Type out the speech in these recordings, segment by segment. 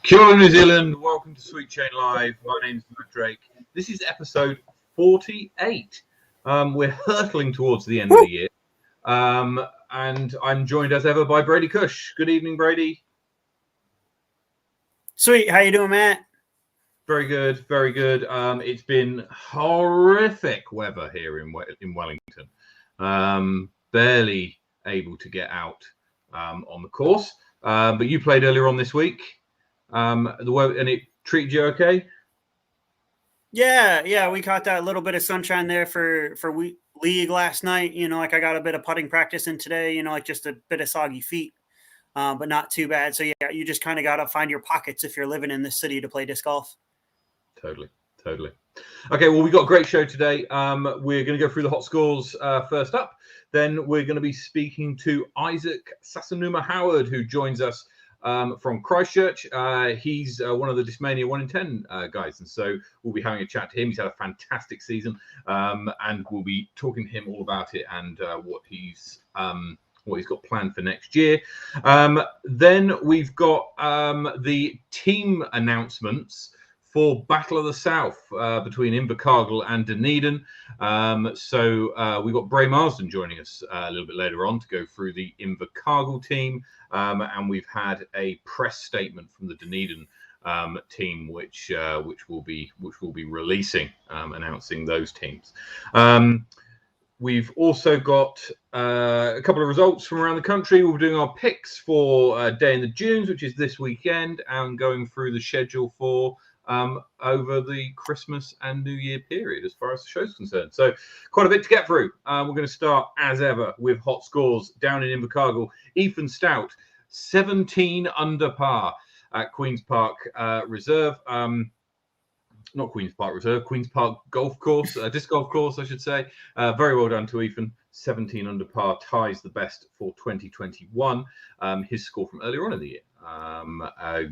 Kia ora, New Zealand. Welcome to Sweet Chain Live. My name's Matt Drake. This is episode 48. We're hurtling towards the end of the year. And I'm joined as ever by Brady Kuech. Good evening, Brady. Sweet. How you doing, Matt? Very good, very good. It's been horrific weather here in Wellington. Barely able to get out on the course. But you played earlier on this week. The weather, and it treated you okay? Yeah, we caught that little bit of sunshine there for league last night. You know, like I got a bit of putting practice in today. You know, like just a bit of soggy feet, but not too bad. So yeah, you just kind of got to find your pockets if you're living in this city to play disc golf. Totally. Okay, well, we've got a great show today. We're going to go through the hot scores first up. Then we're going to be speaking to Isaac Sasanuma Howard, who joins us from Christchurch. He's one of the Discmania 1 in 10 guys, and so we'll be having a chat to him. He's had a fantastic season, and we'll be talking to him all about it and what he's got planned for next year. Then we've got the team announcements for Battle of the South between Invercargill and Dunedin. So we've got Bray Marsden joining us a little bit later on to go through the Invercargill team. And we've had a press statement from the Dunedin team, which we'll be releasing, announcing those teams. We've also got a couple of results from around the country. We'll be doing our picks for Day in the Dunes, which is this weekend, and going through the schedule for over the Christmas and New Year period as far as the show's concerned. So quite a bit to get through. We're going to start, as ever, with hot scores down in Invercargill. Ethan Stout, 17 under par at Queen's Park Reserve. Not Queen's Park Reserve, Queen's Park Golf Course, disc golf course, I should say. Very well done to Ethan. 17 under par ties the best for 2021. His score from earlier on in the year.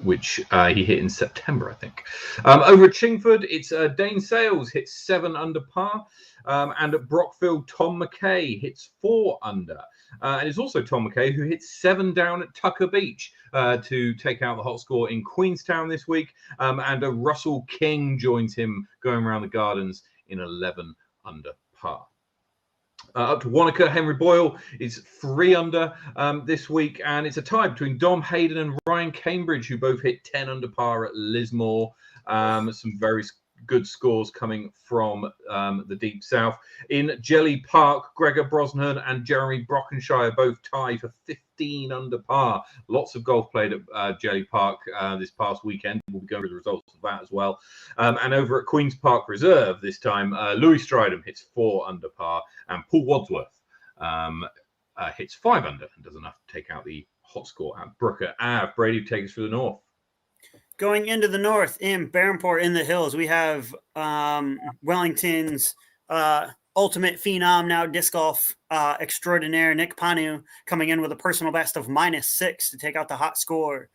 Which he hit in September, I think. Over at Chingford, it's Dane Sales hits 7 under par. And at Brockville, Tom McKay hits 4 under. And it's also Tom McKay who hits 7 down at Tucker Beach to take out the hot score in Queenstown this week. And Russell King joins him going around the gardens in 11 under par. Up to Wanaka, Henry Boyle is 3 under this week, and it's a tie between Dom Hayden and Ryan Cambridge, who both hit 10 under par at Lismore. Some very good scores coming from the Deep South. In Jelly Park, Gregor Brosnan and Jeremy Brockenshire both tied for 15 under par. Lots of golf played at Jelly Park this past weekend. We'll be going through the results of that as well. And over at Queen's Park Reserve this time, Louis Stridham hits 4 under par, and Paul Wadsworth hits 5 under and does enough to take out the hot score at Brooker Ave. Brady, take us through the north. Going into the north in Berhampore in the hills, we have Wellington's ultimate phenom, now disc golf extraordinaire, Nick Panu, coming in with a personal best of -6 to take out the hot score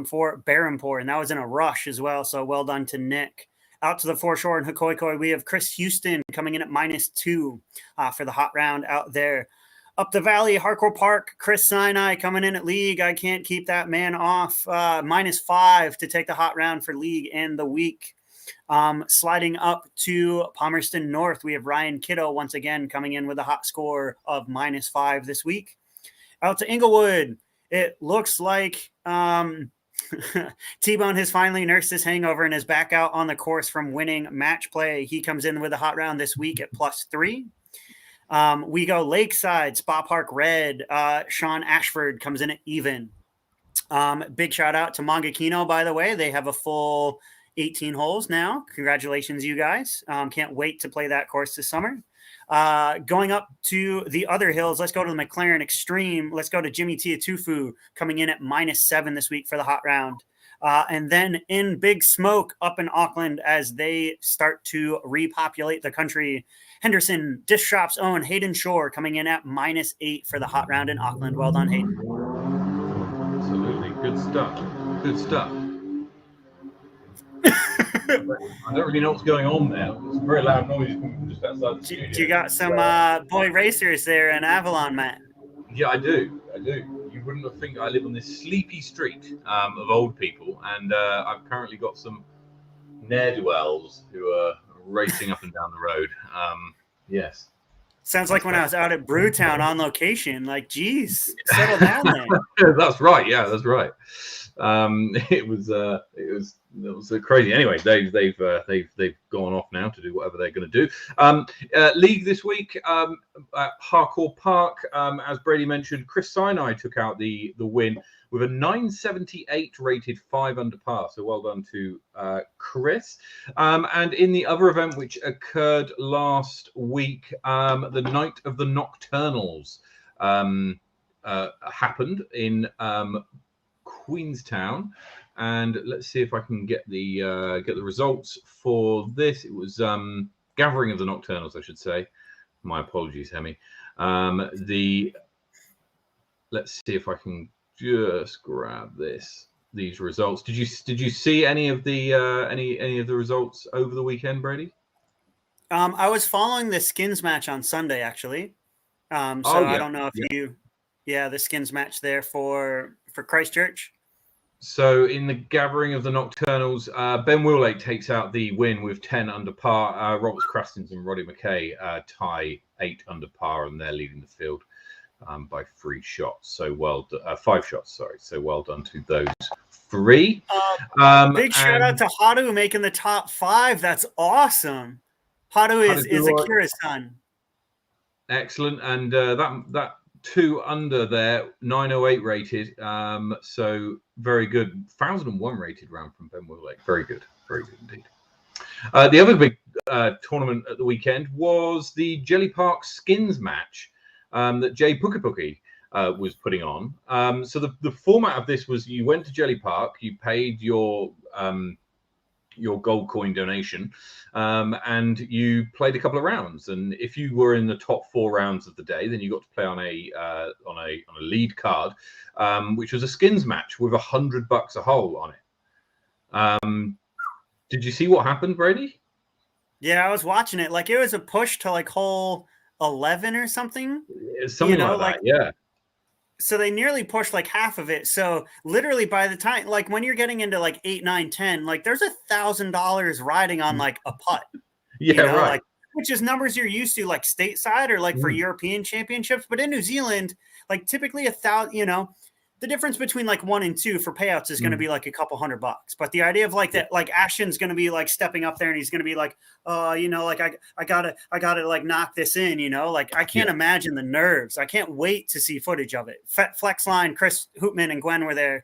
for Berhampore. And that was in a rush as well. So well done to Nick. Out to the foreshore in Hikoikoi, we have Chris Houston coming in at -2 for the hot round out there. Up the valley, Harcourt Park, Chris Sinai coming in at league. I can't keep that man off. -5 to take the hot round for league and the week. Sliding up to Palmerston North, we have Ryan Kiddo once again coming in with a hot score of -5 this week. Out to Inglewood, it looks like T-Bone has finally nursed his hangover and is back out on the course from winning match play. He comes in with a hot round this week at +3. We go Lakeside, Spa Park Red. Sean Ashford comes in at even. Big shout out to Mangakino, by the way. They have a full 18 holes now. Congratulations, you guys. Can't wait to play that course this summer. Going up to the other hills, let's go to the McLaren Extreme. Let's go to Jimmy Tiatufu coming in at -7 this week for the hot round. And then in Big Smoke up in Auckland as they start to repopulate the country, Henderson Disc Shop's own Hayden Shore coming in at -8 for the hot round in Auckland. Well done, Hayden. Absolutely. Good stuff. I don't really know what's going on there. It's a very loud noise coming from just outside the studio. You got some boy racers there in Avalon, Matt. Yeah, I do. You you wouldn't have think I live on this sleepy street of old people, and I've currently got some ne'er-do-wells who are racing up and down the road. Yes. Sounds like when I was out at Brewtown on location. Like, geez, settle down there. That's right. Yeah, that's right. It was crazy. Anyway, they've gone off now to do whatever they're going to do. League this week at Harcourt Park, as Brady mentioned, Chris Sinai took out the win with a 978 rated 5 under par. So well done to Chris. And in the other event, which occurred last week, the Night of the Nocturnals happened in Queenstown, and let's see if I can get the results for this. It was Gathering of the Nocturnals, I should say. My apologies, Hemi. Let's see if I can just grab these results. Did you see any of the any of the results over the weekend, Brady? I was following the skins match on Sunday, actually. I don't know if the skins match there for Christchurch. So in the Gathering of the Nocturnals, Ben Willake takes out the win with 10 under par. Roberts Crastins and Roddy McKay tie 8 under par, and they're leading the field by 3 shots. So 5 shots, sorry. So well done to those 3. Big shout out to Haru making the top 5. That's awesome. Haru is Akira's son. Excellent. And that 2 under there, 908 rated. So very good. 1001 rated round from Ben Willake. Very good. Very good indeed. The other big tournament at the weekend was the Jelly Park Skins match that Jay Pukepuki was putting on. So the format of this was you went to Jelly Park, you paid your gold coin donation, and you played a couple of rounds. And if you were in the top 4 rounds of the day, then you got to play on a lead card, which was a skins match with $100 a hole on it. Did you see what happened, Brady? Yeah, I was watching it. Like, it was a push to like hole 11 or something. Something like that, yeah. So they nearly pushed like half of it. So literally by the time, like when you're getting into like 8, 9, 10, like there's $1,000 riding on like a putt. Yeah, right. Like, which is numbers you're used to like stateside or like for European championships. But in New Zealand, like typically $1,000, the difference between like 1 and 2 for payouts is going to be like a couple $100. But the idea of like that, like Ashton's going to be like stepping up there and he's going to be like, like I gotta like knock this in, like I can't imagine the nerves. I can't wait to see footage of it. Flexline, Chris Hoopman and Gwen were there.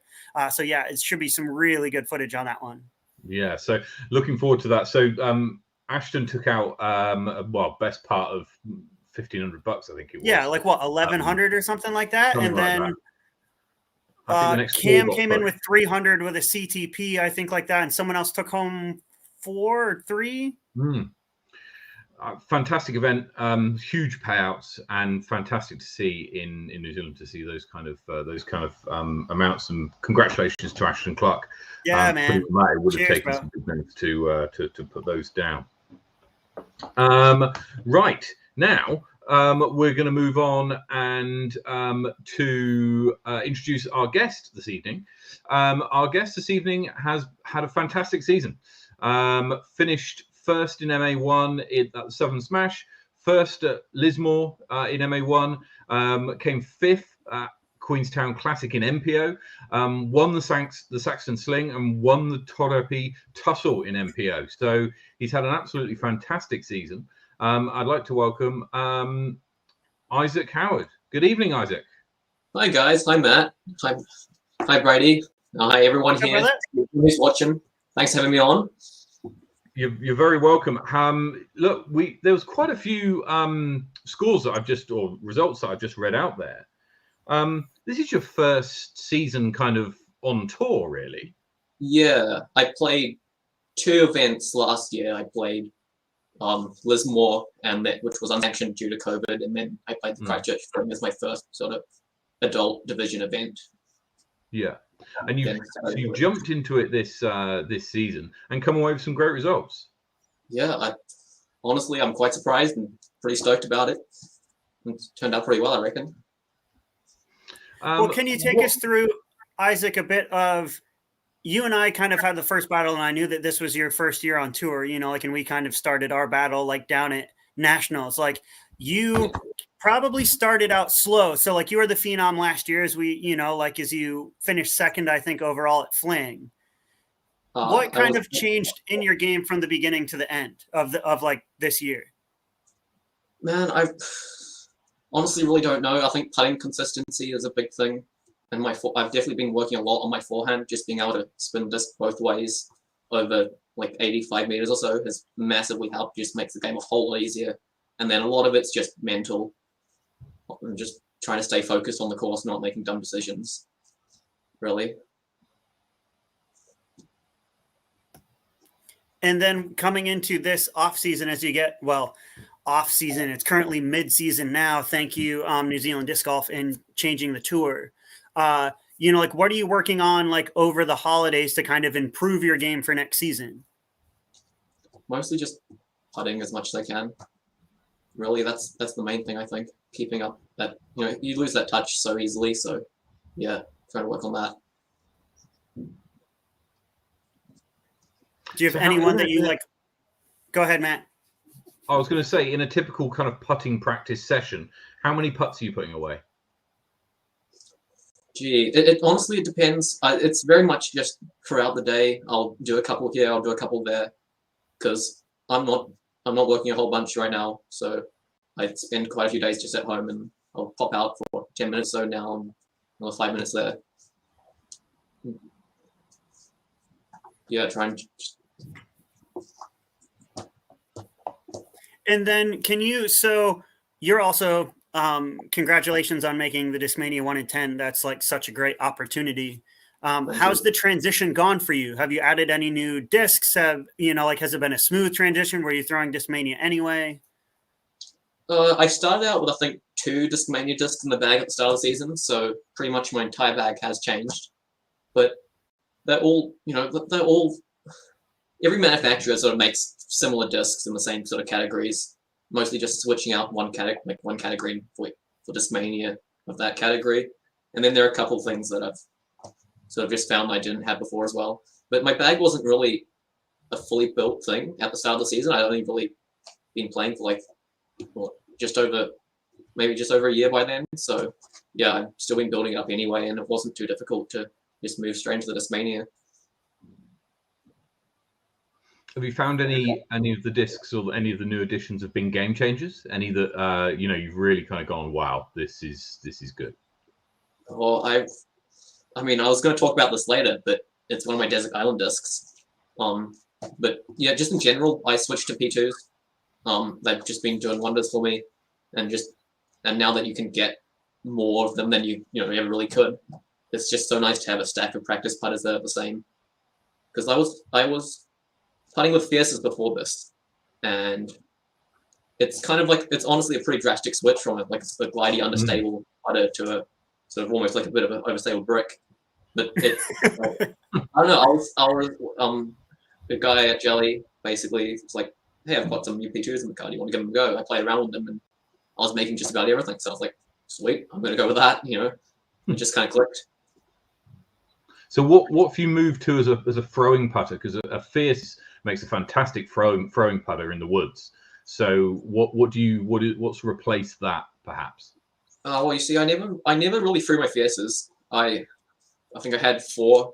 So yeah, it should be some really good footage on that one. Yeah. So looking forward to that. So Ashton took out, best part of $1,500, I think it was. Yeah. Like what, 1,100 or something like that. And then that. Cam came in with 300 with a CTP, I think, like that, and someone else took home 4 or 3. Fantastic event, huge payouts, and fantastic to see in New Zealand to see those kind of amounts. And congratulations to Ashton Clark. Yeah, man. It would have taken some big minutes to put those down. Right now. We're going to move on and to introduce our guest this evening. Our guest this evening has had a fantastic season. Finished first in MA1 at the Southern Smash, first at Lismore in MA1, came 5th at Queenstown Classic in MPO, won the Saxton Sling and won the Torapi Tussle in MPO. So he's had an absolutely fantastic season. I'd like to welcome Isaac Howard. Good evening, Isaac. Hi, guys. Hi, Matt. Hi, Brady. Hi, everyone here who's watching. Thanks for having me on. You're very welcome. Look, there was quite a few scores that results that I've just read out there. This is your first season kind of on tour, really. Yeah, I played 2 events last year. I played Lismore, which was unsanctioned due to COVID, and then I played the Christchurch Firm as my first sort of adult division event. Yeah, and you jumped into it this season and come away with some great results. Yeah, honestly, I'm quite surprised and pretty stoked about it. It turned out pretty well, I reckon. Well, can you take us through, Isaac, a bit of, you and I kind of had the first battle, and I knew that this was your first year on tour, and we kind of started our battle down at Nationals. You probably started out slow. So you were the phenom last year as as you finished second, I think, overall at Fling. What kind of changed in your game from the beginning to the end of this year? Man, I honestly really don't know. I think putting consistency is a big thing. And I've definitely been working a lot on my forehand, just being able to spin disc both ways over 85 meters or so has massively helped, just makes the game a whole lot easier. And then a lot of it's just mental, and just trying to stay focused on the course, not making dumb decisions, really. And then coming into this off season, as you get, off season, it's currently mid-season now. Thank you, New Zealand Disc Golf, in changing the tour. What are you working on over the holidays to kind of improve your game for next season? Mostly just putting as much as I can. Really, that's the main thing, I think. Keeping up that, you lose that touch so easily. So yeah, trying to work on that. Do you have anyone that you like? Go ahead, Matt. I was going to say, in a typical kind of putting practice session, how many putts are you putting away? Gee, it honestly, it depends. It's very much just throughout the day. I'll do a couple here, I'll do a couple there, because I'm not working a whole bunch right now. So I spend quite a few days just at home, and I'll pop out for 10 minutes or so now, and another 5 minutes there. Yeah, try and. And then so you're also, congratulations on making the Discmania 1 in 10. That's such a great opportunity. How's the transition gone for you? Have you added any new discs? Has it been a smooth transition? Were you throwing Discmania anyway? I started out with, I think, 2 Discmania discs in the bag at the start of the season. So pretty much my entire bag has changed, but they're all, every manufacturer sort of makes similar discs in the same sort of categories, mostly just switching out one category for Discmania of that category. And then there are a couple of things that I've sort of just found I didn't have before as well. But my bag wasn't really a fully built thing at the start of the season. I'd only really been playing for just over a year by then. So yeah, I've still been building it up anyway, and it wasn't too difficult to just move straight into the Discmania. Have you found any of the discs or any of the new additions have been game changers? Any that you've really kind of gone, wow, this is good? Well, I was going to talk about this later, but it's one of my Desert Island discs. But yeah, just in general, I switched to P2s. They've just been doing wonders for me, and now that you can get more of them than you ever really could, it's just so nice to have a stack of practice putters that are the same. Because I was putting with Fierces before this, and it's kind of it's honestly a pretty drastic switch from it, a glidey, understable putter to a sort of almost a bit of an overstable brick. But it, I don't know. I was the guy at Jelly basically was hey, I've got some new P2s in the car. Do you want to give them a go? I played around with them, and I was making just about everything. So I was like, sweet, I'm going to go with that. It just kind of clicked. So what have you moved to as a throwing putter? Because a Fierce makes a fantastic throwing putter in the woods. So what's replaced that perhaps? Well, you see, I never really threw my Fierces. I think I had 4,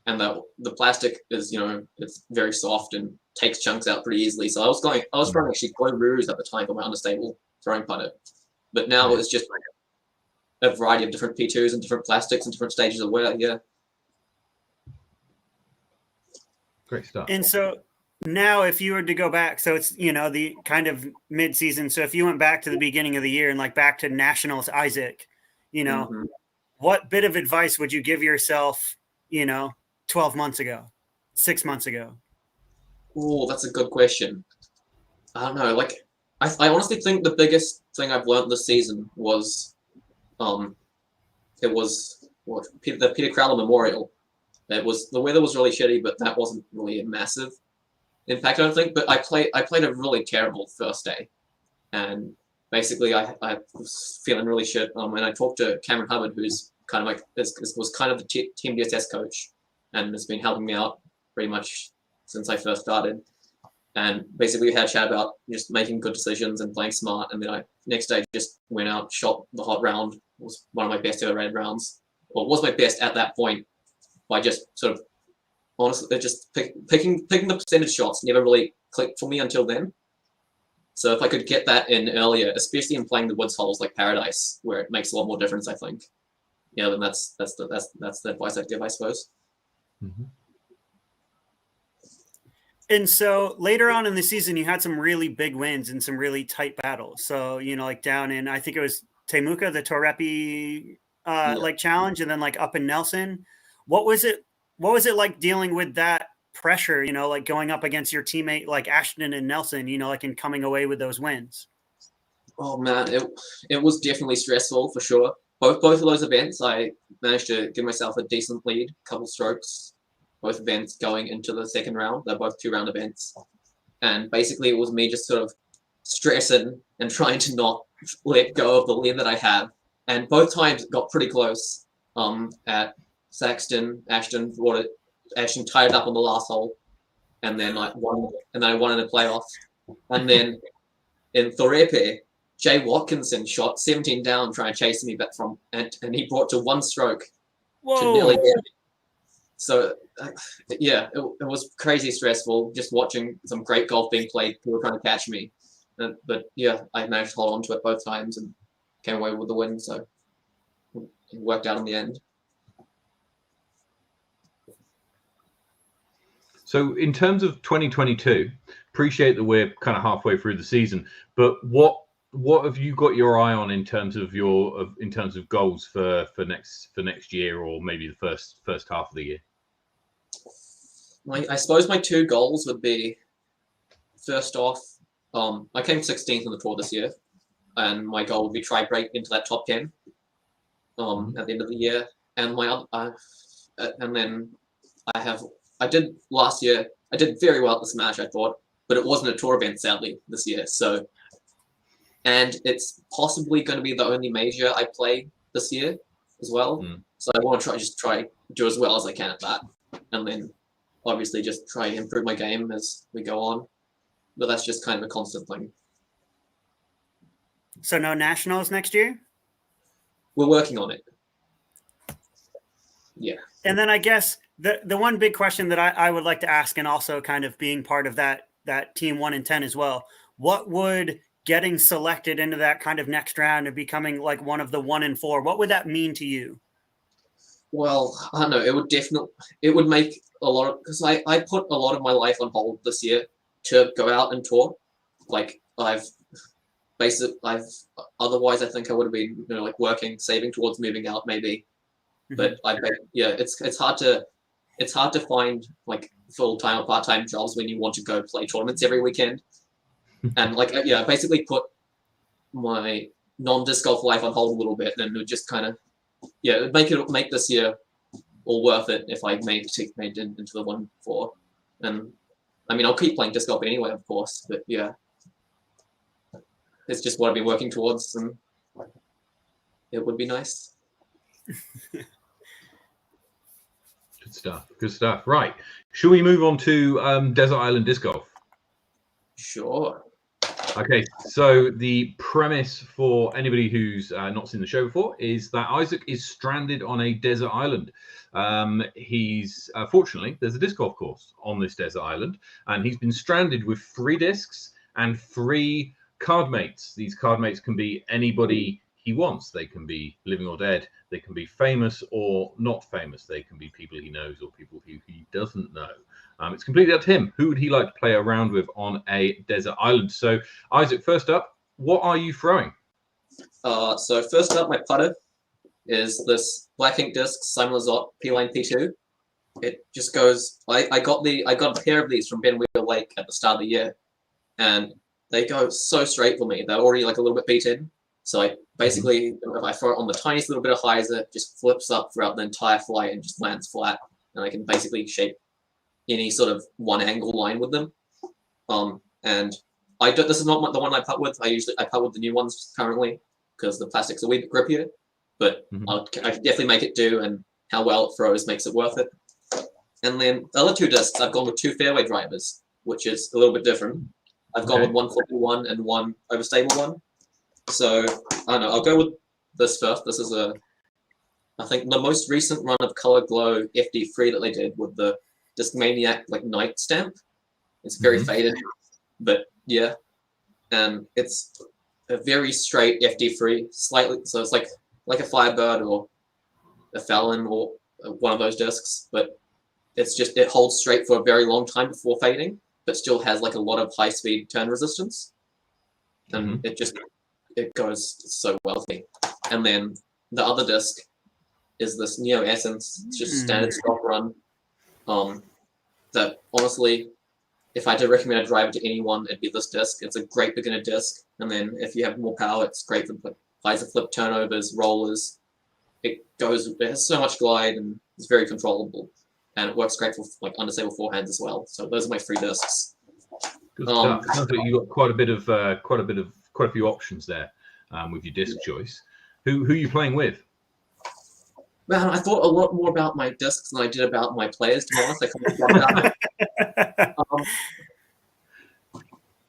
and the plastic is it's very soft and takes chunks out pretty easily. So I was throwing actually Glow-Roos at the time for my unstable throwing putter, but now it's just a variety of different P2s and different plastics and different stages of wear. Yeah. Great stuff. And so now if you were to go back, so it's, the kind of mid-season. So if you went back to the beginning of the year and back to Nationals, Isaac, what bit of advice would you give yourself, 12 months ago, 6 months ago? Oh, that's a good question. I don't know. I honestly think the biggest thing I've learned this season was, the Peter Crowler Memorial. The weather was really shitty, but that wasn't really a massive impact, I don't think. But I played a really terrible first day, and basically I was feeling really shit. And I talked to Cameron Hubbard, who's kind of like was kind of the team DSS coach, and has been helping me out pretty much since I first started. And basically we had a chat about just making good decisions and playing smart. And then next day just went out, shot the hot round. It was one of my best ever red rounds. Well, it was my best at that point by just sort of honestly just picking the percentage shots never really clicked for me until then. So if I could get that in earlier, especially in playing the woods holes like Paradise, where it makes a lot more difference, I think. Yeah, then that's the advice I'd give, I suppose. Mm-hmm. And so later on in the season, you had some really big wins and some really tight battles. So, like down in, I think it was Temuka, the Torepi like challenge, and then like up in Nelson. What was it like dealing with that pressure, like going up against your teammate like Ashton and Nelson, like and coming away with those wins? Oh man, it was definitely stressful for sure. Both of those events, I managed to give myself a decent lead, couple strokes. Both events going into the second round. They're both 2-round events. And basically it was me just sort of stressing and trying to not let go of the lead that I have. And both times it got pretty close. At Saxton, Ashton tied it up on the last hole. And then I won in the playoff. And then in Thorepe, Jay Watkinson shot 17 down trying to chase me back and he brought to 1 stroke. Whoa. To nearly get me. So, yeah, it was crazy stressful just watching some great golf being played. People were trying to catch me. But, yeah, I managed to hold on to it both times and came away with the win. So it worked out in the end. So in terms of 2022, appreciate that we're kind of halfway through the season, but what have you got your eye on in terms of goals for next year, or maybe the first half of the year? I suppose my 2 goals would be, first off, I came 16th in the tour this year, and my goal would be try break into that top 10 at the end of the year. And and then I did last year. I did very well at the Smash, I thought, but it wasn't a tour event sadly this year. So, and it's possibly going to be the only major I play this year as well. So I want to try do as well as I can at that, and then obviously just try and improve my game as we go on. But that's just kind of a constant thing. So no nationals next year? We're working on it. Yeah. And then I guess the one big question that I would like to ask, and also kind of being part of that team 1 in 10 as well, what would getting selected into that kind of next round and becoming like one of the 1 in 4, what would that mean to you? Well, I don't know. It would make a lot of, because I put a lot of my life on hold this year to go out and tour. Like otherwise I think I would have been like working, saving towards moving out maybe. But it's hard to find like full-time or part-time jobs when you want to go play tournaments every weekend. And I basically put my non-disc golf life on hold a little bit, and it would just kind of make this year all worth it if I made it into the 1-4. And I mean, I'll keep playing disc golf anyway, of course, but yeah, it's just what I've been working towards, and it would be nice. Good stuff. Right. Should we move on to Desert Island Disc Golf? Sure. Okay, so the premise for anybody who's not seen the show before is that Isaac is stranded on a desert island. He's fortunately, there's a disc golf course on this desert island, and he's been stranded with 3 discs and 3 card mates. These card mates can be anybody he wants. They can be living or dead. They can be famous or not famous. They can be people he knows or people who he doesn't know. It's completely up to him. Who would he like to play around with on a desert island? So, Isaac, first up, what are you throwing? So first up, my putter is this Black Ink disc Simon Lizotte P-Line P2. It just goes. I got a pair of these from Ben Wheeler Lake at the start of the year, and they go so straight for me. They're already like a little bit beaten. So I basically, if I throw it on the tiniest little bit of hyzer, it just flips up throughout the entire flight and just lands flat, and I can basically shape any sort of one angle line with them. And this is not the one I putt with. I putt with the new ones currently because the plastic's a wee bit grippier. but Mhm. I can definitely make it do, and how well it throws makes it worth it. And then the other 2 discs, I've gone with 2 Fairway Drivers, which is a little bit different. I've gone with 1 flippy one and 1 overstable one. So I don't know. I'll go with this first. This is I think the most recent run of Color Glow FD3 that they did with the Discmania Night stamp. It's very faded, but yeah, and it's a very straight FD3, slightly. So it's like a Firebird or a Fallon or one of those discs, but it holds straight for a very long time before fading, but still has a lot of high speed turn resistance, and it goes so well. And then the other disc is this Neo Essence. It's just standard stock run. That honestly, if I had to recommend a driver to anyone, it'd be this disc. It's a great beginner disc, and then if you have more power, it's great for visor flip turnovers, rollers. It has so much glide and it's very controllable, and it works great for understable forehands as well. So those are my 3 discs. Good stuff. It sounds like you got quite a few options there with your disc choice. Who are you playing with? Man, I thought a lot more about my discs than I did about my players, to be honest. I kind of forgot about it.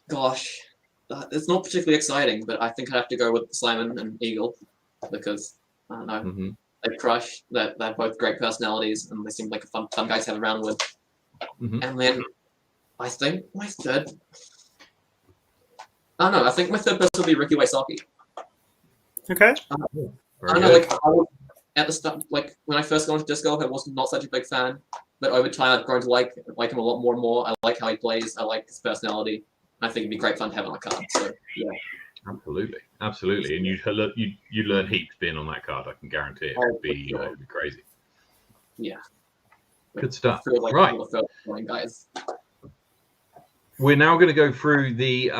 Gosh, it's not particularly exciting, but I think I have to go with Simon and Eagle because, I don't know, they crush. They're both great personalities, and they seem like fun guys to have around with. And then I think my third... I don't know, I think my third person will be Ricky Wysocki. Okay. I don't know, at the start, when I first got into disc golf, I was not such a big fan, but over time I've grown to like him a lot more and more. I like how he plays. I like his personality. I think it'd be great fun to have on a card. So yeah, absolutely, and you'd learn heaps being on that card. I can guarantee it. It'd be crazy. Yeah, good stuff. Right, guys. We're now going to go through the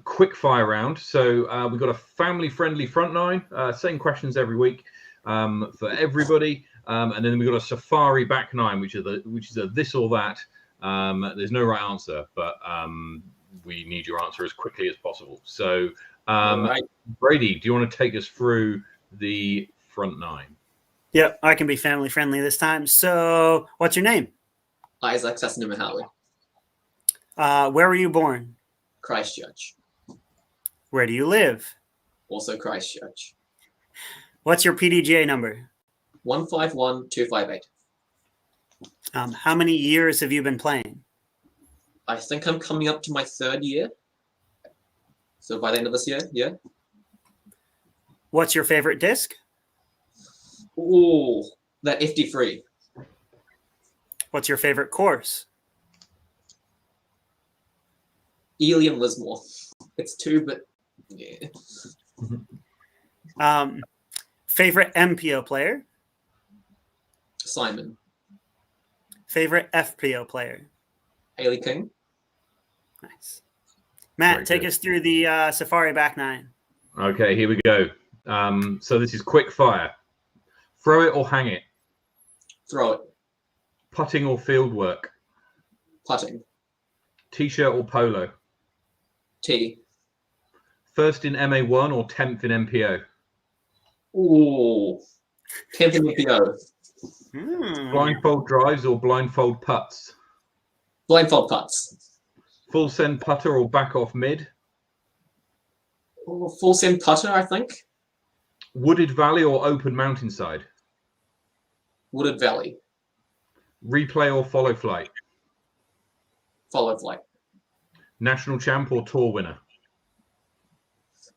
quickfire round. So we've got a family-friendly front 9. Same questions every week. For everybody, and then we've got a safari back 9, which is a this or that. There's no right answer, but we need your answer as quickly as possible. So, Brady, do you want to take us through the front 9? Yep, I can be family friendly this time. So, what's your name? Isaac Sassanuma. Where were you born? Christchurch. Where do you live? Also Christchurch. What's your PDGA number? 151258. How many years have you been playing? I think I'm coming up to my 3rd year. So by the end of this year, yeah. What's your favorite disc? Ooh, that FD3. What's your favorite course? Ely and Lismore. It's 2, but yeah. Favorite MPO player? Simon. Favorite FPO player? Haley King. Nice. Matt, Very take good. us through the Safari back 9. Okay, here we go. So this is quick fire. Throw it or hang it. Throw it. Putting or field work. Putting. T-shirt or polo. T. First in MA1 or 10th in MPO. Ooh. 10th in MPO. Blindfold drives or blindfold putts. Blindfold putts. Full send putter or back off mid. Ooh, full send putter, I think. Wooded valley or open mountainside. Wooded Valley. Replay or follow flight. Follow flight. National champ or tour winner.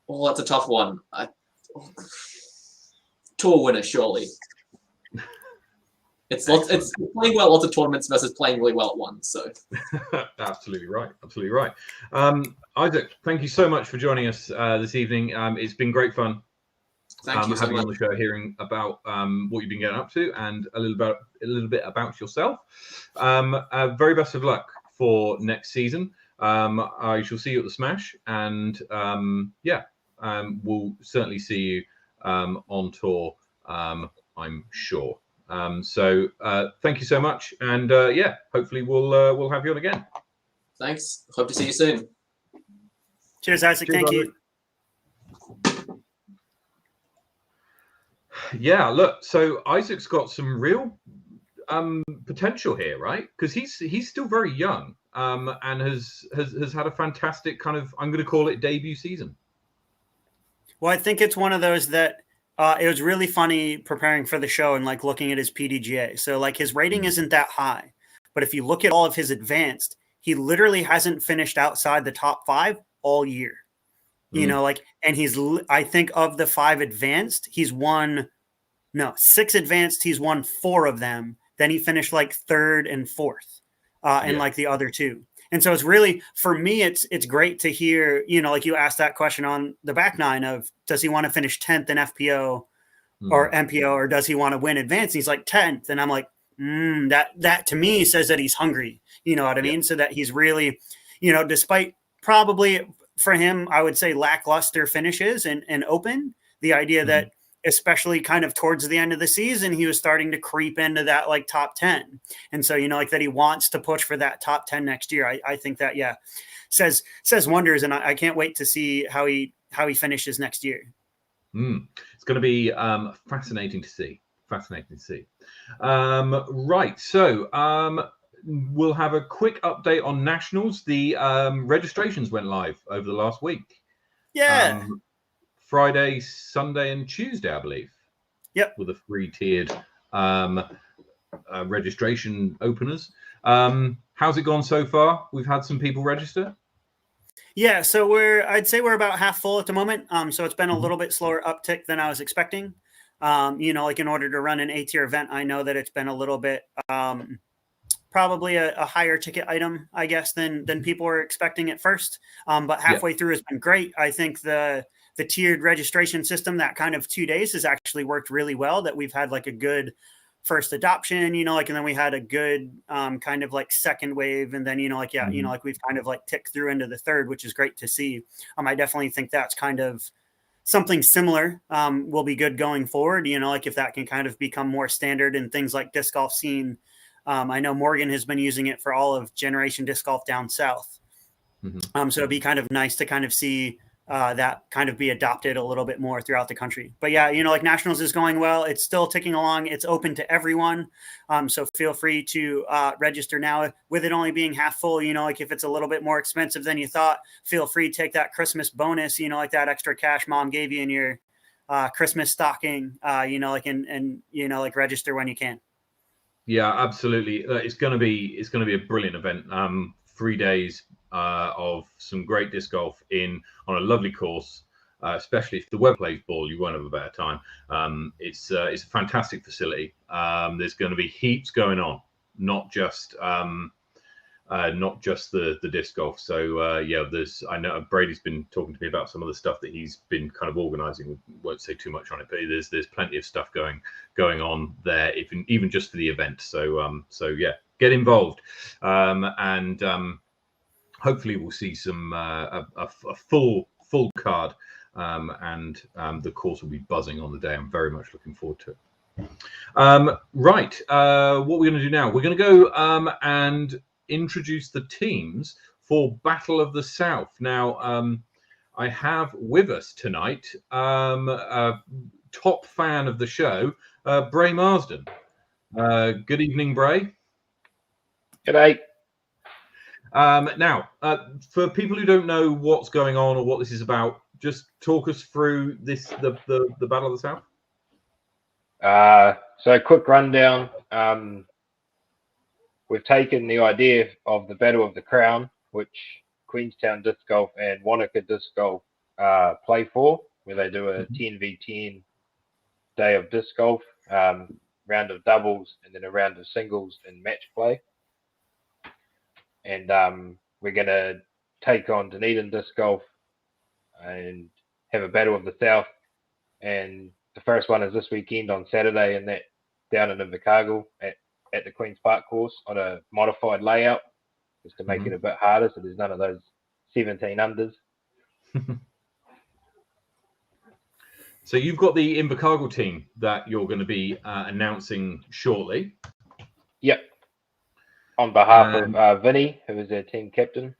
Oh, that's a tough one. Tour winner, surely. It's playing well at lots of tournaments versus playing really well at one. So Absolutely right. Absolutely right. Isaac, thank you so much for joining us this evening. It's been great fun. thank you so having you much. on the show, hearing about what you've been getting up to and a little bit about yourself. Very best of luck for next season. I shall see you at the Smash, and we'll certainly see you on tour. I'm sure. So thank you so much, and hopefully we'll have you on again. Thanks. Hope to see you soon. Cheers, Isaac. Cheers, Thank Isaac. you. Yeah, look, so Isaac's got some real potential here, right? Because he's still very young, and has had a fantastic kind of, I'm going to call it, debut season. Well, I think it's one of those that it was really funny preparing for the show and like looking at his PDGA. So like his rating isn't that high, but if you look at all of his advanced, he literally hasn't finished outside the top 5 all year. You know, like, and I think of the 5 advanced, he's won 6 advanced, he's won 4 of them. Then he finished like 3rd and 4th, and like the other 2. And so it's really, for me, it's great to hear, you know, like you asked that question on the back 9 of, does he want to finish 10th in FPO or MPO, or does he want to win advanced? And he's like 10th. And I'm like, that to me says that he's hungry. You know what I mean? So that he's really, you know, despite probably for him, I would say lackluster finishes and open, the idea that especially kind of towards the end of the season, he was starting to creep into that like top 10. And so, you know, like that he wants to push for that top 10 next year. I think that, says wonders. And I can't wait to see how he finishes next year. It's going to be fascinating to see. Right. So we'll have a quick update on nationals. The registrations went live over the last week. Yeah. Friday, Sunday, and Tuesday, I believe. Yep. With a 3-tiered registration openers. How's it gone so far? We've had some people register. Yeah, so I'd say we're about half full at the moment. So it's been a little bit slower uptick than I was expecting. You know, like in order to run an A-tier event, I know that it's been a little bit probably a higher ticket item, I guess, than people were expecting at first. But halfway through has been great. I think the tiered registration system, that kind of 2 days, has actually worked really well, that we've had like a good first adoption, you know, like, and then we had a good kind of like second wave. And then, you know, like, you know, like we've kind of like ticked through into the third, which is great to see. I definitely think that's kind of something similar will be good going forward. You know, like if that can kind of become more standard in things like disc golf scene. I know Morgan has been using it for all of Generation Disc Golf down south. So it'd be kind of nice to kind of see that kind of be adopted a little bit more throughout the country. But yeah, you know, like nationals is going well. It's still ticking along. It's open to everyone. So feel free to register now. With it only being half full, you know, like if it's a little bit more expensive than you thought, feel free to take that Christmas bonus, you know, like that extra cash mom gave you in your Christmas stocking, you know, like, and you know, like register when you can. Yeah, absolutely. It's going to be a brilliant event. 3 days of some great disc golf on a lovely course. Especially if the weather plays ball, you won't have a better time. It's a fantastic facility. There's going to be heaps going on, not just the disc golf. So I know Brady's been talking to me about some of the stuff that he's been kind of organising. We won't say too much on it, but there's plenty of stuff going on there, even just for the event. So get involved, and hopefully we'll see some a full card, and the course will be buzzing on the day. I'm very much looking forward to it. Right, what we're going to do now? We're going to go and introduce the teams for Battle of the South. Now, I have with us tonight a top fan of the show, Bray Marsden. Good evening, Bray. G'day. Now, for people who don't know what's going on or what this is about, just talk us through the Battle of the South. So a quick rundown. We've taken the idea of the Battle of the Crown, which Queenstown Disc Golf and Wanaka Disc Golf play for, where they do a 10v10 day of disc golf, round of doubles, and then a round of singles and match play. And we're going to take on Dunedin Disc Golf and have a Battle of the South. And the first one is this weekend on Saturday, and that down in Invercargill at the Queen's Park course on a modified layout, just to make it a bit harder, so there's none of those 17 unders. So you've got the Invercargill team that you're going to be announcing shortly. Yep. On behalf of Vinny, who is their team captain.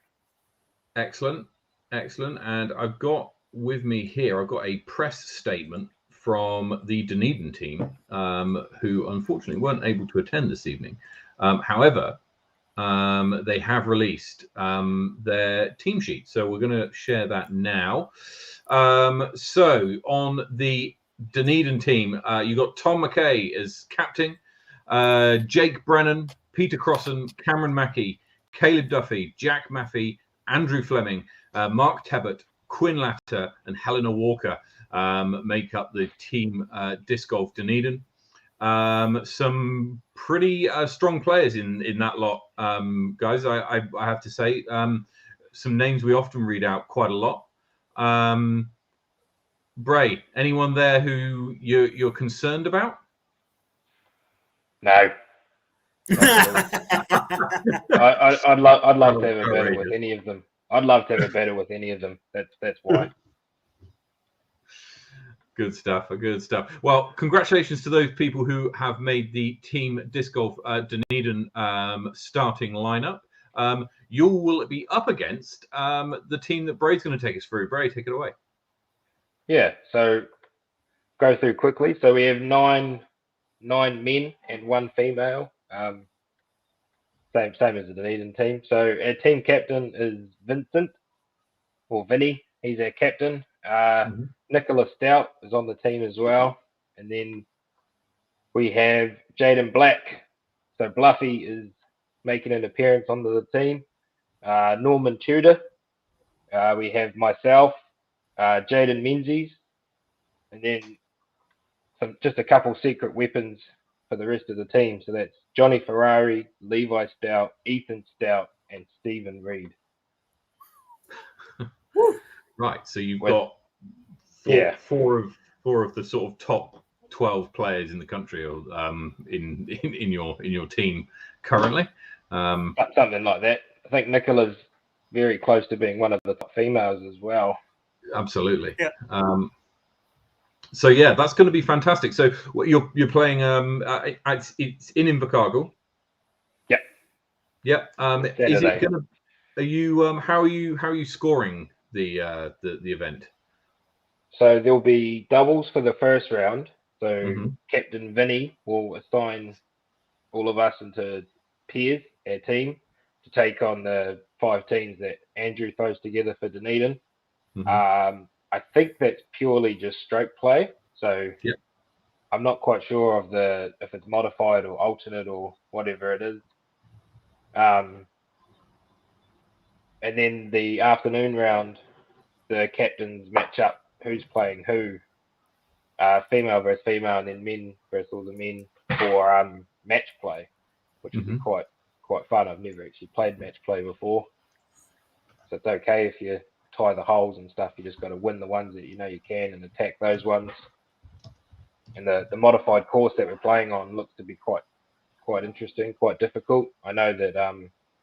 Excellent. And I've got with me here, I've got a press statement from the Dunedin team, who unfortunately weren't able to attend this evening. However, they have released their team sheet. So we're going to share that now. So on the Dunedin team, you got Tom McKay as captain, Jake Brennan, Peter Crossan, Cameron Mackey, Caleb Duffy, Jack Maffey, Andrew Fleming, Mark Tebbett, Quinn Latter, and Helena Walker make up the team Disc Golf Dunedin. Some pretty strong players in that lot, guys. I have to say, some names we often read out quite a lot. Bray, anyone there who you're concerned about? No. I'd love to have a battle with any of them. I'd love to have a battle with any of them. That's why. Good stuff. Good stuff. Well, congratulations to those people who have made the team Disc Golf Dunedin starting lineup. You will be up against the team that Bray's going to take us through. Bray, take it away. Yeah. So go through quickly. So we have nine men and 1 female. Same as the Dunedin team. So our team captain is Vincent, or Vinny. He's our captain. Nicholas Stout is on the team as well. And then we have Jaden Black. So Bluffy is making an appearance on the team. Norman Tudor. We have myself, Jaden Menzies. And then just a couple secret weapons for the rest of the team. So that's Johnny Ferrari, Levi Stout, Ethan Stout, and Stephen Reed. Right. So you've got four of the sort of top 12 players in the country, or in your team currently. Something like that. I think Nicola's very close to being one of the top females as well. Absolutely. Yeah. So yeah, that's going to be fantastic. So you're playing. It's in Invercargill. Yep. Yep. Is it going to? Are you? How are you scoring the event? So there'll be doubles for the first round. So Captain Vinny will assign all of us into pairs, our team, to take on the 5 teams that Andrew throws together for Dunedin. I think that's purely just stroke play. So I'm not quite sure if it's modified or alternate or whatever it is. And then the afternoon round, the captains match up who's playing who, female versus female, and then men versus all the men for match play, which would be quite fun. I've never actually played match play before, so it's okay if you tie the holes and stuff. You just got to win the ones that you know you can and attack those ones. And the modified course that we're playing on looks to be quite interesting, quite difficult. I know that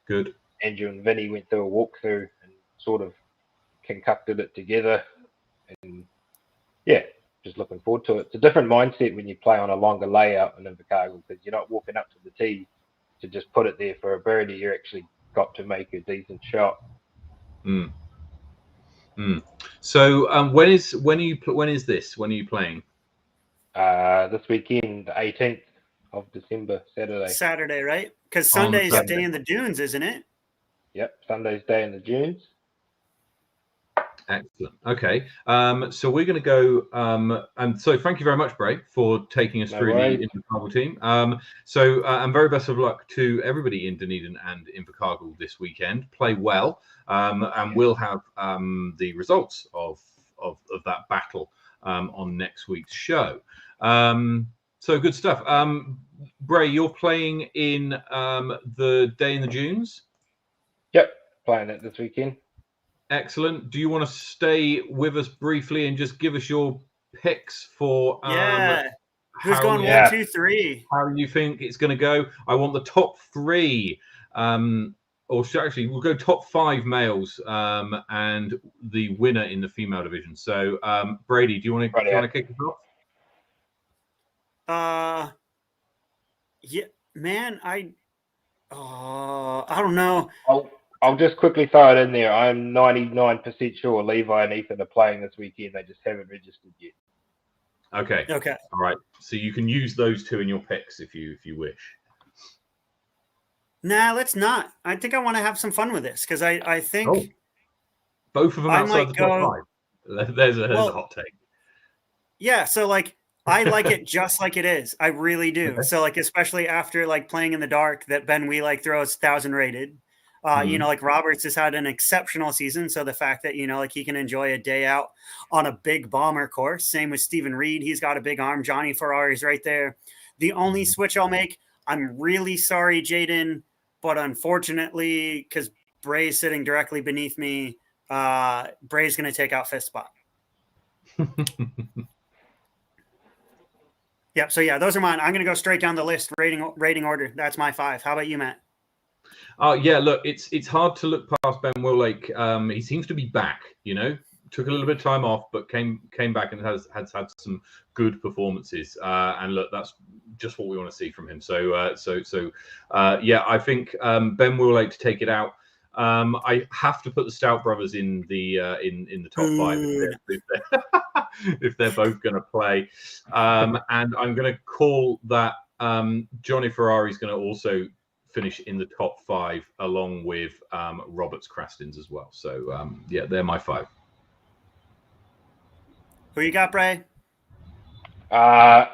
good. Andrew and Vinny went through a walkthrough and sort of concocted it together, and just looking forward to it. It's a different mindset when you play on a longer layout in Invercargill, because you're not walking up to the tee to just put it there for a birdie. You actually got to make a decent shot. So when is this? When are you playing? This weekend, the 18th of December, Saturday. Saturday, right? Because Sunday's Day in the Dunes, isn't it? Yep, Sunday's Day in the Dunes. Excellent. Okay. So we're going to go. And so thank you very much, Bray, for taking us through the Invercargill team. And very best of luck to everybody in Dunedin and Invercargill this weekend. Play well. And we'll have the results of that battle on next week's show. So good stuff. Bray, you're playing in the Day in the Dunes? Yep, playing it this weekend. Excellent. Do you want to stay with us briefly and just give us your picks for who's going 1, 2, 3? How you think it's going to go? I want the top 3, actually we'll go top 5 males and the winner in the female division. So Brady, do you want to kick us off? Yeah, man, I don't know. I'll just quickly throw it in there. I'm 99% sure Levi and Ethan are playing this weekend. They just haven't registered yet. Okay. Okay. All right. So you can use those two in your picks if you wish. Nah, let's not. I think I want to have some fun with this because I think both of them I outside might the top go. 5. There's a Well, hot take. Yeah, so like I like it just like it is. I really do. Okay. So like especially after like playing in the dark that Ben we like throws 1,000 rated. You know, like Roberts has had an exceptional season. So the fact that, you know, like he can enjoy a day out on a big bomber course. Same with Stephen Reed. He's got a big arm. Johnny Ferrari's right there. The only switch I'll make, I'm really sorry, Jaden, but unfortunately, because Bray's sitting directly beneath me, Bray's going to take out fifth spot. Yep. So yeah, those are mine. I'm going to go straight down the list, rating order. That's my 5. How about you, Matt? Yeah, look, it's hard to look past Ben Willake. He seems to be back. You know, took a little bit of time off, but came back and has had some good performances. And look, that's just what we want to see from him. So yeah, I think Ben Willake to take it out. I have to put the Stout brothers in the top 5 if they're both going to play, and I'm going to call that Johnny Ferrari's going to also finish in the top 5 along with Roberts Crastins as well. So yeah, they're my 5. Who you got, Bray? I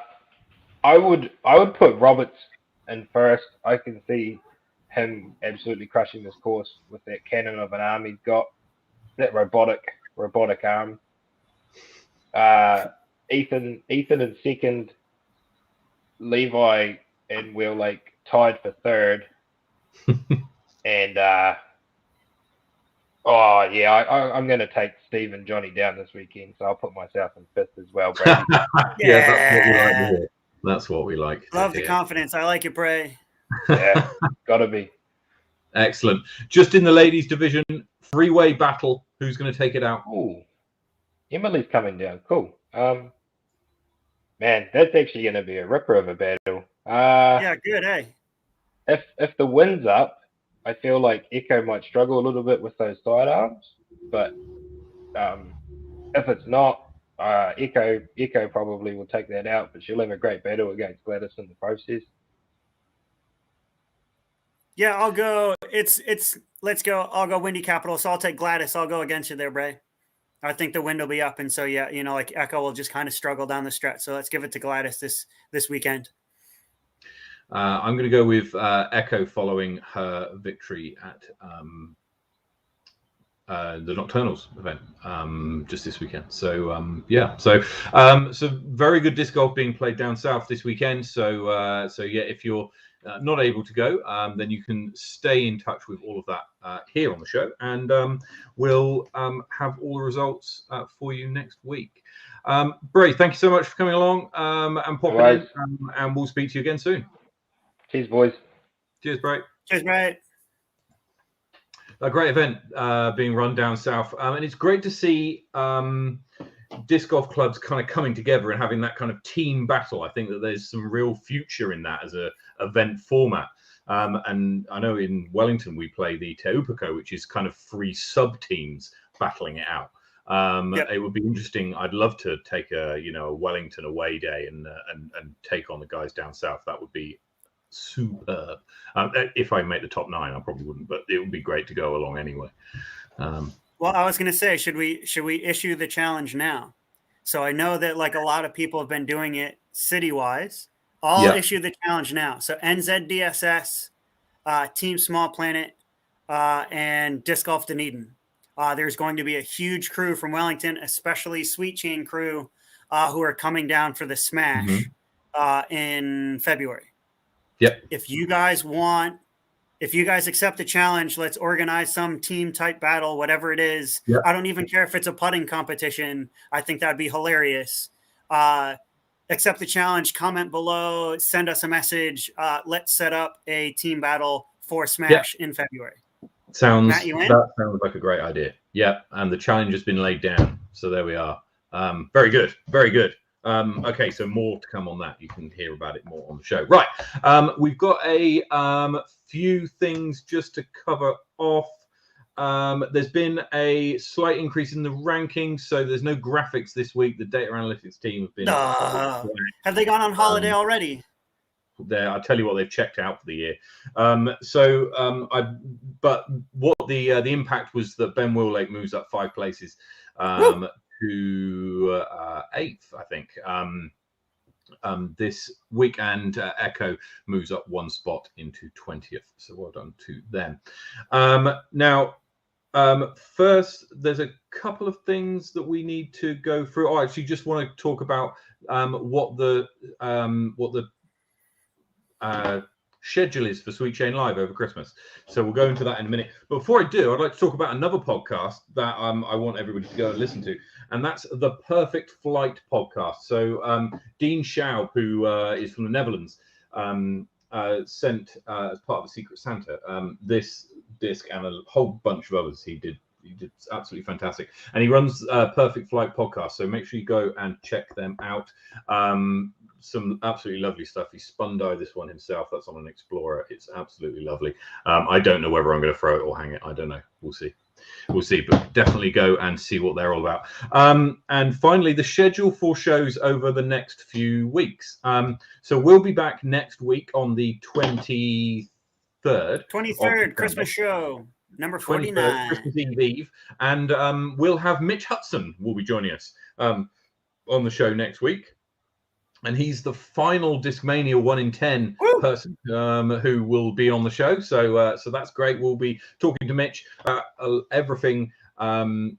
would put Roberts in first. I can see him absolutely crushing this course with that cannon of an arm he's got, that robotic arm. Ethan in second, Levi and Willake tied for third, and I'm going to take Steve and Johnny down this weekend, so I'll put myself in fifth as well, Brady. Yeah, that's what we like. Love the confidence. I like it, Bray. Yeah, gotta be. Excellent. Just in the ladies division, 3-way battle. Who's going to take it out? Ooh, Emily's coming down. Cool. Man, that's actually going to be a ripper of a battle. Yeah, good, eh? If the wind's up, I feel like Echo might struggle a little bit with those sidearms, but if it's not, Echo probably will take that out, but she'll have a great battle against Gladys in the process. Yeah, I'll go. Let's go. I'll go Windy Capital. So I'll take Gladys. I'll go against you there, Bray. I think the wind will be up, and so yeah, you know, like Echo will just kind of struggle down the stretch. So let's give it to Gladys this weekend. I'm going to go with Echo following her victory at the Nocturnals event just this weekend. So yeah, so very good disc golf being played down south this weekend. So yeah, if you're not able to go, then you can stay in touch with all of that here on the show, and we'll have all the results for you next week. Bray, thank you so much for coming along and popping in, and we'll speak to you again soon. Cheers, boys. Cheers, Bray. Cheers, Bray. A great event being run down south, and it's great to see disc golf clubs kind of coming together and having that kind of team battle. I think that there's some real future in that as a event format. And I know in Wellington we play the Te Upako, which is kind of 3 sub teams battling it out. It would be interesting. I'd love to take a Wellington away day and take on the guys down south. That would be superb. If I make the top 9, I probably wouldn't, but it would be great to go along anyway. Well, I was going to say, should we issue the challenge now? So I know that like a lot of people have been doing it city-wise. I'll issue the challenge now. So NZDSS, Team Small Planet, and Disc Golf Dunedin. There's going to be a huge crew from Wellington, especially Sweet Chain crew, who are coming down for the Smash in February. Yep. If you guys accept the challenge, let's organize some team type battle, whatever it is. Yep. I don't even care if it's a putting competition. I think that'd be hilarious. Accept the challenge, comment below, send us a message. Let's set up a team battle for Smash in February. That sounds like a great idea. Yeah, and the challenge has been laid down. So there we are. Very good. Very good. Okay, so more to come on that. You can hear about it more on the show. Right. We've got a few things just to cover off. there's been a slight increase in the rankings, so there's no graphics this week. The data analytics team have been have they gone on holiday already? I tell you what, they've checked out for the year. But what the impact was that Ben Willake moves up 5 places to 8th, I think. This week, and Echo moves up 1 spot into 20th. So well done to them. Now, first, there's a couple of things that we need to go through. I actually just want to talk about what the schedule is for Sweet Shane Live over Christmas. So we'll go into that in a minute. But before I do, I'd like to talk about another podcast that I want everybody to go and listen to, and that's the Perfect Flight podcast. So Dean Schaub, who is from the Netherlands, sent as part of the Secret Santa this disc and a whole bunch of others. He did absolutely fantastic, and he runs Perfect Flight podcast. So make sure you go and check them out. Some absolutely lovely stuff. He spun dye this one himself. That's on an Explorer. It's absolutely lovely. I don't know whether I'm going to throw it or hang it. I don't know. We'll see. But definitely go and see what they're all about. And finally, the schedule for shows over the next few weeks. So we'll be back next week on the 23rd. 23rd Christmas show. Number 49. Christmas Eve. And we'll have Mitch Hudson will be joining us on the show next week. And he's the final Discmania 1 in 10 person who will be on the show. So that's great. We'll be talking to Mitch everything to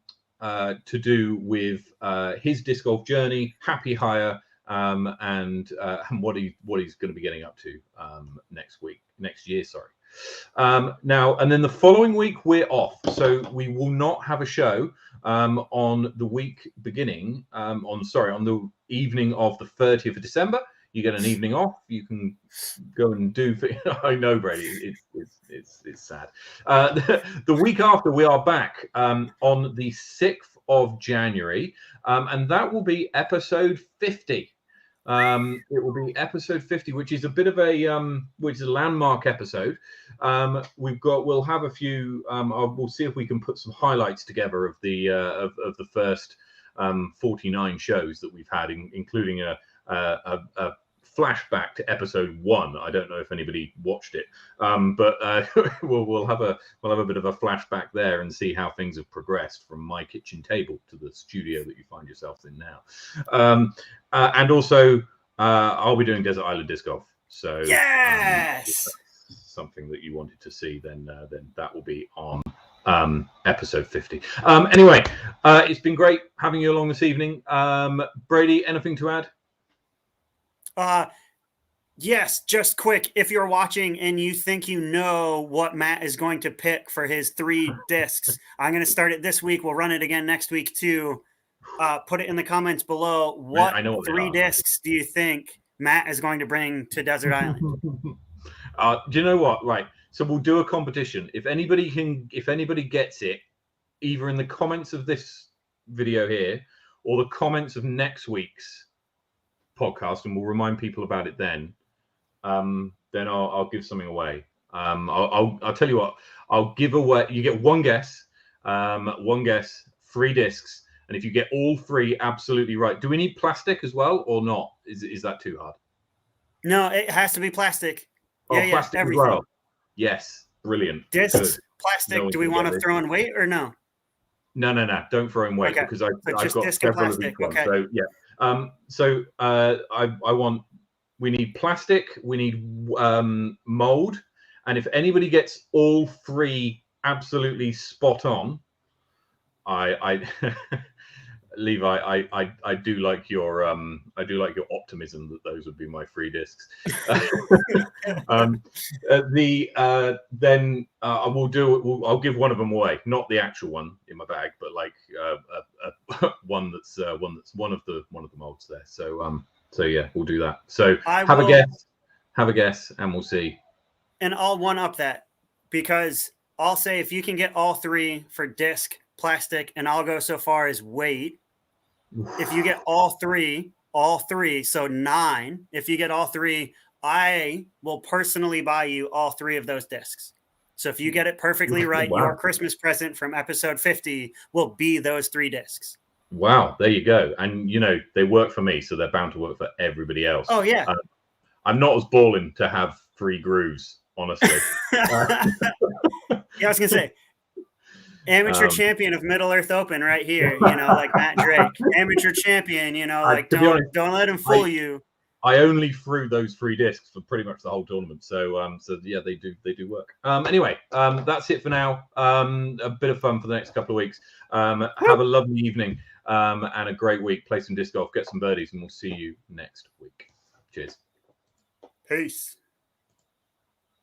do with his disc golf journey, happy hire, and what he's going to be getting up to next year. Now, and then the following week we're off, so we will not have a show on the week beginning on the evening of the 30th of December. You get an evening off. You can go and do. I know, Brady. It's sad. The week after, we are back on the 6th of January, and that will be episode 50. It will be episode 50, which is a bit of a landmark episode. We'll have a few. We'll see if we can put some highlights together of the first 49 shows that we've had, including a flashback to episode 1. I don't know if anybody watched it, but we'll have a bit of a flashback there and see how things have progressed from my kitchen table to the studio that you find yourselves in now. And also, I'll be doing Desert Island Disc Golf. So yes, if that's something that you wanted to see, then that will be on episode 50. Anyway, it's been great having you along this evening. Brady, anything to add? Yes, just quick. If you're watching and you think you know what Matt is going to pick for his 3 discs, I'm going to start it this week. We'll run it again next week too. Put it in the comments below. What 3 discs do you think Matt is going to bring to Desert Island? Do you know what? Right. So we'll do a competition. If anybody gets it, either in the comments of this video here or the comments of next week's podcast, and we'll remind people about it then I'll give something away. I'll tell you what, I'll give away, you get one guess, 3 discs, and if you get all 3 absolutely right, do we need plastic as well or not? Is that too hard? No, it has to be plastic. Plastic everything. as well. Yes, brilliant. Discs, Good. plastic. Do we want to throw in weight or no? No. Don't throw in weight, because I've got several of each one. Okay. So yeah. We need plastic, we need mold, and if anybody gets all 3 absolutely spot on, I Levi, I do like your optimism that those would be my 3 discs. I'll give one of them away, not the actual one in my bag, but like one that's one of the molds there. So yeah, we'll do that. So have a guess, and we'll see. And I'll one up that, because I'll say if you can get all 3 for disc, plastic, and I'll go so far as weight. If you get all three, so 9. If you get all 3, I will personally buy you all 3 of those discs. So if you get it perfectly right, Wow. your Christmas present from episode 50 will be those 3 discs. Wow, there you go. And they work for me, so they're bound to work for everybody else. Oh yeah. I'm not as balling to have 3 grooves, honestly. Yeah, I was gonna say, amateur champion of Middle Earth Open right here. Like Matt Drake, amateur champion. Like don't let him fool you. I only threw those 3 discs for pretty much the whole tournament. So yeah, they do work. Anyway, that's it for now. A bit of fun for the next couple of weeks. Have a lovely evening and a great week. Play some disc golf, get some birdies, and we'll see you next week. Cheers. Peace.